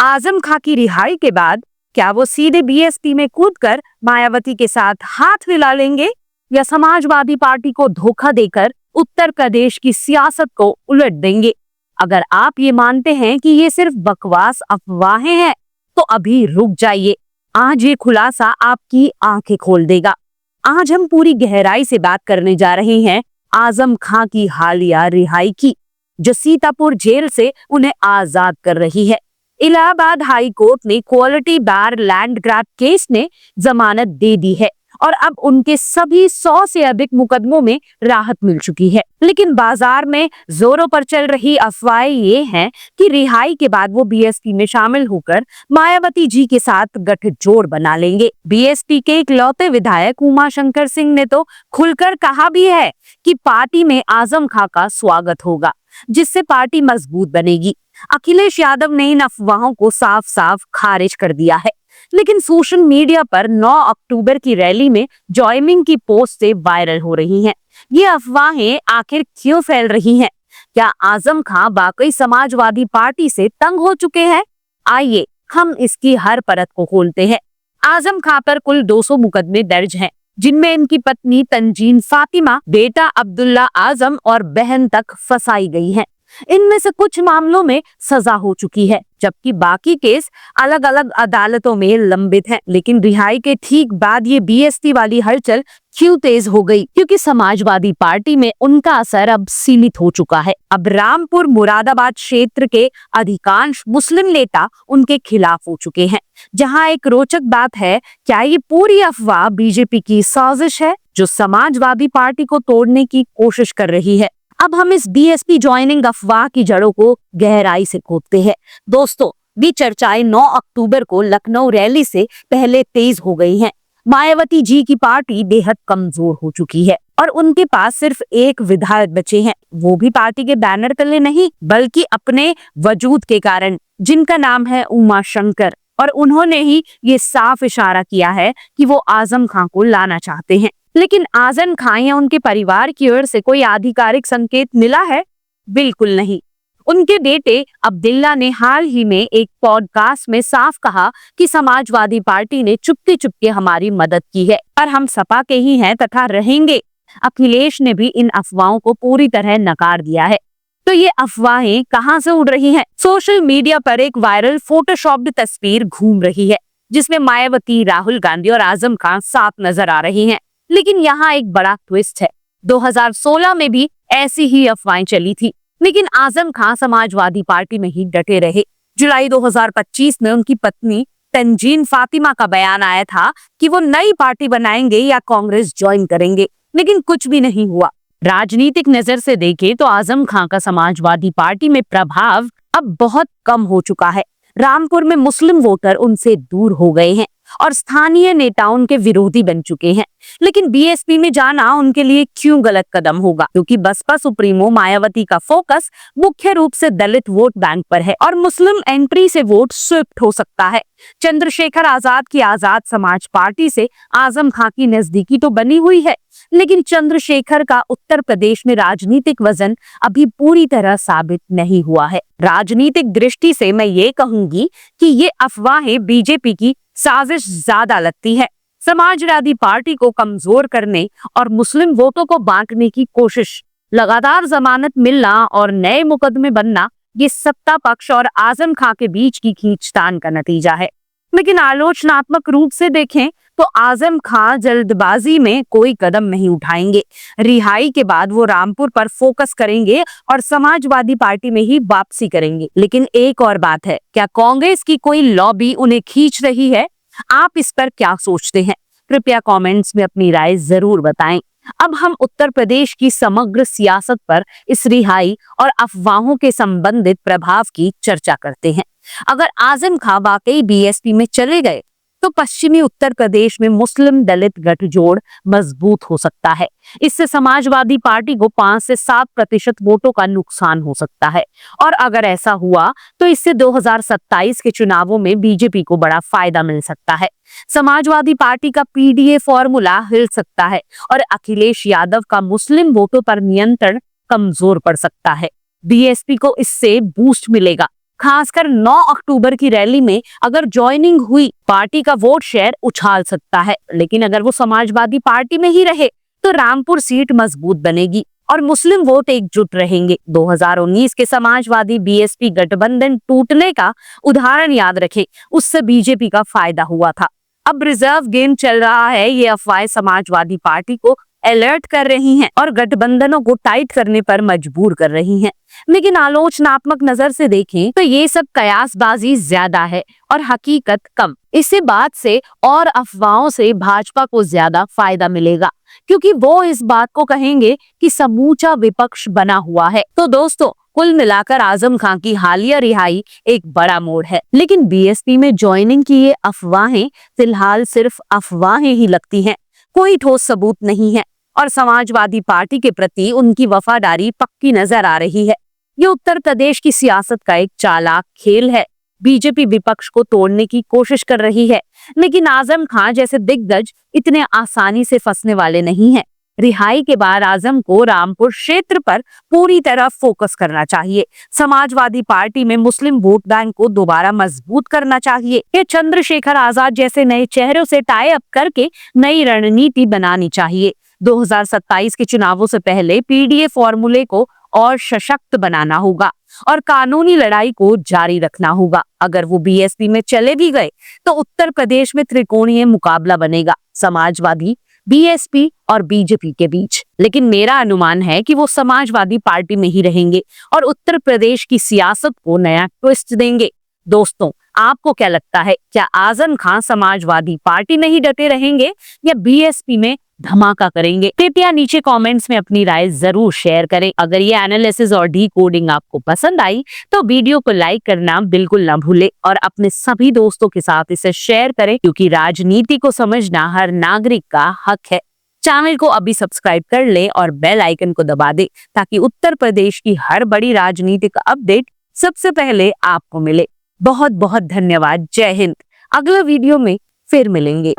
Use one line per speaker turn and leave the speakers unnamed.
आजम खां की रिहाई के बाद क्या वो सीधे बीएसपी में कूदकर मायावती के साथ हाथ मिला लेंगे या समाजवादी पार्टी को धोखा देकर उत्तर प्रदेश की सियासत को उलट देंगे? अगर आप ये मानते हैं कि ये सिर्फ बकवास अफवाहें हैं, तो अभी रुक जाइए। आज ये खुलासा आपकी आंखें खोल देगा। आज हम पूरी गहराई से बात करने जा रहे हैं आजम खां की हालिया रिहाई की, जो सीतापुर जेल से उन्हें आजाद कर रही है। इलाहाबाद हाई कोर्ट ने क्वालिटी बार लैंड ग्रैब केस ने जमानत दे दी है और अब उनके सभी 100 से अधिक मुकदमों में राहत मिल चुकी है। लेकिन बाजार में जोरों पर चल रही अफवाहें ये हैं कि रिहाई के बाद वो बीएसपी में शामिल होकर मायावती जी के साथ गठजोड़ बना लेंगे। बीएसपी के इकलौते विधायक उमाशंकर सिंह ने तो खुलकर कहा भी है कि पार्टी में आजम खां का स्वागत होगा, जिससे पार्टी मजबूत बनेगी। अखिलेश यादव ने इन अफवाहों को साफ साफ खारिज कर दिया है, लेकिन सोशल मीडिया पर 9 अक्टूबर की रैली में जॉइनिंग की पोस्ट से वायरल हो रही हैं। ये अफवाहें आखिर क्यों फैल रही हैं? क्या आजम खां वाकई समाजवादी पार्टी से तंग हो चुके हैं? आइए हम इसकी हर परत को खोलते हैं। आजम खां पर कुल 200 मुकदमे दर्ज हैं, जिनमें इनकी पत्नी तंजीन फातिमा, बेटा अब्दुल्ला आजम और बहन तक फंसाई गई हैं। इनमें से कुछ मामलों में सजा हो चुकी है, जबकि बाकी केस अलग अलग अदालतों में लंबित हैं। लेकिन रिहाई के ठीक बाद ये बीएसपी वाली हलचल क्यों तेज हो गई? क्योंकि समाजवादी पार्टी में उनका असर अब सीमित हो चुका है। अब रामपुर मुरादाबाद क्षेत्र के अधिकांश मुस्लिम नेता उनके खिलाफ हो चुके हैं। जहां एक रोचक बात है, क्या ये पूरी अफवाह बीजेपी की साजिश है, जो समाजवादी पार्टी को तोड़ने की कोशिश कर रही है? अब हम इस बीएसपी ज्वाइनिंग अफवाह की जड़ों को गहराई से खोदते हैं। दोस्तों, ये चर्चाएं 9 अक्टूबर को लखनऊ रैली से पहले तेज हो गई हैं। मायावती जी की पार्टी बेहद कमजोर हो चुकी है और उनके पास सिर्फ एक विधायक बचे हैं, वो भी पार्टी के बैनर तले नहीं, बल्कि अपने वजूद के कारण, जिनका नाम है उमाशंकर। और उन्होंने ही ये साफ इशारा किया है कि वो आजम खां को लाना चाहते हैं। लेकिन आजम खां या उनके परिवार की ओर से कोई आधिकारिक संकेत मिला है? बिल्कुल नहीं। उनके बेटे अब्दुल्ला ने हाल ही में एक पॉडकास्ट में साफ कहा कि समाजवादी पार्टी ने चुपके चुपके हमारी मदद की है और हम सपा के ही हैं तथा रहेंगे। अखिलेश ने भी इन अफवाहों को पूरी तरह नकार दिया है। तो ये अफवाहें कहां से उड़ रही हैं? सोशल मीडिया पर एक वायरल फोटोशॉप्ड तस्वीर घूम रही है, जिसमें मायावती, राहुल गांधी और आजम खां साफ नजर आ रही हैं। लेकिन यहाँ एक बड़ा ट्विस्ट है। 2016 में भी ऐसी ही अफवाहें चली थी, लेकिन आजम खां समाजवादी पार्टी में ही डटे रहे। जुलाई 2025 में उनकी पत्नी तंजीन फातिमा का बयान आया था कि वो नई पार्टी बनाएंगे या कांग्रेस ज्वाइन करेंगे, लेकिन कुछ भी नहीं हुआ। राजनीतिक नजर से देखें तो आजम खां का समाजवादी पार्टी में प्रभाव अब बहुत कम हो चुका है। रामपुर में मुस्लिम वोटर उनसे दूर हो गए हैं और स्थानीय नेता उनके विरोधी बन चुके हैं। लेकिन बीएसपी में जाना उनके लिए क्यों गलत कदम होगा? क्योंकि बसपा सुप्रीमो मायावती का फोकस मुख्य रूप से दलित वोट बैंक पर है और मुस्लिम एंट्री से वोट स्विफ्ट हो सकता है। चंद्रशेखर आजाद की आजाद समाज पार्टी से आजम खां की नजदीकी तो बनी हुई है, लेकिन चंद्रशेखर का उत्तर प्रदेश में राजनीतिक वजन अभी पूरी तरह साबित नहीं हुआ है। राजनीतिक दृष्टि से मैं ये कहूंगी कि ये अफवाहें बीजेपी की साजिश ज्यादा लगती है। समाजवादी पार्टी को कमजोर करने और मुस्लिम वोटों को बांटने की कोशिश। लगातार जमानत मिलना और नए मुकदमे बनना, ये सत्ता पक्ष और आजम खां के बीच की खींचतान का नतीजा है। लेकिन आलोचनात्मक रूप से देखें तो आजम खां जल्दबाजी में कोई कदम नहीं उठाएंगे। रिहाई के बाद वो रामपुर पर फोकस करेंगे और समाजवादी पार्टी में ही वापसी करेंगे। लेकिन एक और बात है, क्या कांग्रेस की कोई लॉबी उन्हें खींच रही है? आप इस पर क्या सोचते हैं? कृपया कमेंट्स में अपनी राय जरूर बताएं। अब हम उत्तर प्रदेश की समग्र सियासत पर इस रिहाई और अफवाहों के संबंधित प्रभाव की चर्चा करते हैं। अगर आजम खां वाकई बीएसपी में चले गए तो पश्चिमी उत्तर प्रदेश में मुस्लिम दलित गठजोड़ मजबूत हो सकता है। इससे समाजवादी पार्टी को 5 से 7% वोटों का नुकसान हो सकता है और अगर ऐसा हुआ तो इससे 2027 के चुनावों में बीजेपी को बड़ा फायदा मिल सकता है। समाजवादी पार्टी का पीडीए फॉर्मूला हिल सकता है और अखिलेश यादव का मुस्लिम वोटों पर नियंत्रण कमजोर पड़ सकता है। बीएसपी को इससे बूस्ट मिलेगा। खासकर 9 अक्टूबर की रैली में अगर ज्वाइनिंग हुई, पार्टी का वोट शेयर उछाल सकता है। लेकिन अगर वो समाजवादी पार्टी में ही रहे तो रामपुर सीट मजबूत बनेगी और मुस्लिम वोट एकजुट रहेंगे। 2019 के समाजवादी बीएसपी गठबंधन टूटने का उदाहरण याद रखें, उससे बीजेपी का फायदा हुआ था। अब रिजर्व गेम चल रहा है। ये अफवाहें समाजवादी पार्टी को अलर्ट कर रही हैं और गठबंधनों को टाइट करने पर मजबूर कर रही हैं। लेकिन आलोचनात्मक नजर से देखें तो ये सब कयासबाजी ज्यादा है और हकीकत कम। इसी बात से और अफवाहों से भाजपा को ज्यादा फायदा मिलेगा, क्योंकि वो इस बात को कहेंगे कि समूचा विपक्ष बना हुआ है। तो दोस्तों, कुल मिलाकर आजम खान की हालिया रिहाई एक बड़ा मोड़ है। लेकिन बीएसपी में ज्वाइनिंग की ये अफवाहें फिलहाल सिर्फ अफवाहें ही लगती हैं, कोई ठोस सबूत नहीं है और समाजवादी पार्टी के प्रति उनकी वफादारी पक्की नजर आ रही है। ये उत्तर प्रदेश की सियासत का एक चालाक खेल है। बीजेपी विपक्ष को तोड़ने की कोशिश कर रही है, लेकिन आजम खान जैसे दिग्गज इतने आसानी से फंसने वाले नहीं हैं। रिहाई के बाद आजम को रामपुर क्षेत्र पर पूरी तरह फोकस करना चाहिए। समाजवादी पार्टी में मुस्लिम वोट बैंक को दोबारा मजबूत करना चाहिए। ये चंद्रशेखर आजाद जैसे नए चेहरों से टाई अप करके नई रणनीति बनानी चाहिए। 2027 के चुनावों से पहले पीडीए फॉर्मूले को और सशक्त बनाना होगा और कानूनी लड़ाई को जारी रखना होगा। अगर वो बीएसपी में चले भी गए तो उत्तर प्रदेश में त्रिकोणीय मुकाबला बनेगा, समाजवादी, बीएसपी और बीजेपी के बीच। लेकिन मेरा अनुमान है कि वो समाजवादी पार्टी में ही रहेंगे और उत्तर प्रदेश की सियासत को नया ट्विस्ट देंगे। दोस्तों, आपको क्या लगता है? क्या आजम खान समाजवादी पार्टी में ही डटे रहेंगे या बीएसपी में धमाका करेंगे? कृपया नीचे कमेंट्स में अपनी राय जरूर शेयर करें। अगर ये एनालिसिस और डी कोडिंग आपको पसंद आई तो वीडियो को लाइक करना बिल्कुल ना भूलें और अपने सभी दोस्तों के साथ इसे शेयर करें, क्योंकि राजनीति को समझना हर नागरिक का हक है। चैनल को अभी सब्सक्राइब कर ले और बेल आइकन को दबा दे ताकि उत्तर प्रदेश की हर बड़ी राजनीतिक अपडेट सबसे पहले आपको मिले। बहुत बहुत धन्यवाद। जय हिंद। अगले वीडियो में फिर मिलेंगे।